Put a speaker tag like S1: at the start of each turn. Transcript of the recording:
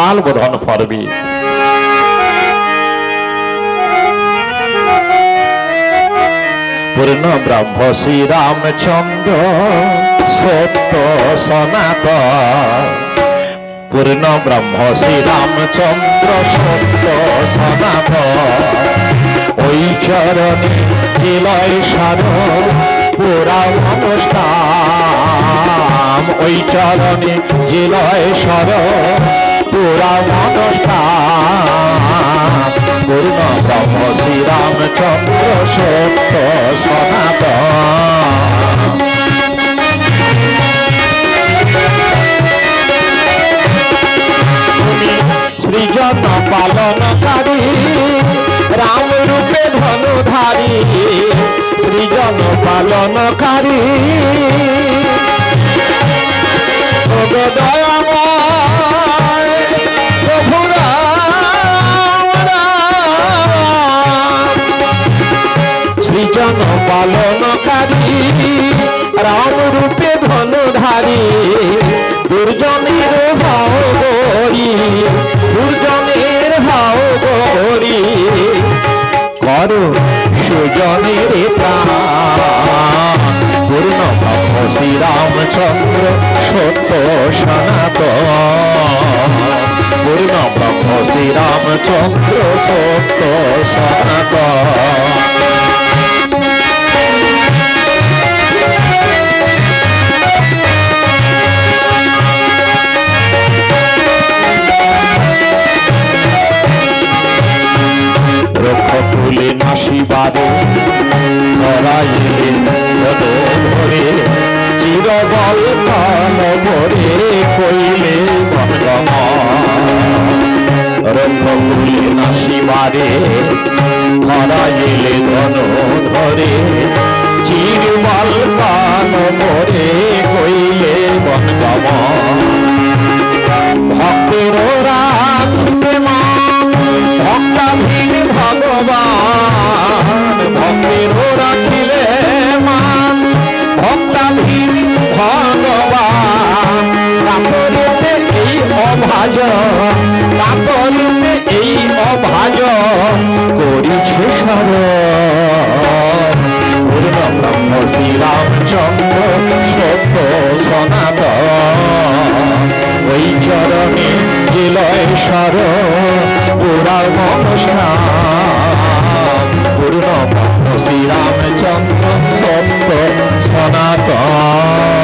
S1: কাল বোধন পর্বে পূর্ণ ব্রহ্ম শ্রীরামচন্দ্র সত্য সনাতন। পূর্ণ ব্রহ্ম শ্রীরামচন্দ্র সত্য সনাতন। ওই চরণে ছিলয় সার পুরা অনুষ্ঠান। ওই চরণে ছিলয় সর পুরা অনুষ্ঠান। পূর্ণ ব্রহ্ম শ্রীরামচন্দ্র সত্য সনাতন। সৃজন পালনকারী রাম রূপে ধনুধারী। সৃজন পালনকারী দয়াময় প্রভু রাম রাম। সৃজন পালনকারী রাম রূপে ধনুধারী। দুর্জনের হাও গরি, দুর্জনের হাও গরি, করো সুজনের প্রাণ। পূর্ণ ব্রহ্ম শ্রীরামচন্দ্র সত্য সনাতন। পূর্ণ ব্রহ্ম শ্রীরামচন্দ্র সত্য সনাতন। রক্ষকুলে নাসিবারে ধরাইলে ধরে চিরবল কাল ভরে কইলে বনগম। রক্ষকুলে নাসিবারে ধরাইলে ধন ধরে চিরবল কাল ভরে কইলে বনগম। ভক্তের রাখিতে মান ভক্তাধীন ভগবান। ভক্তের রাখিলে মান ভক্তাধীন ভগবান। কাতরিতে এই অভাজ, কাতরিতে এই অভাজ করিছে স্মরণ। পূর্ণ ব্রহ্ম শ্রীরামচন্দ্র সত্য সনাতন। ওই চরণে জিলয় সর পুরা অনুষ্ঠান। পূর্ণ ব্রহ্ম শ্রীরামচন্দ্র সত্য সনাতন।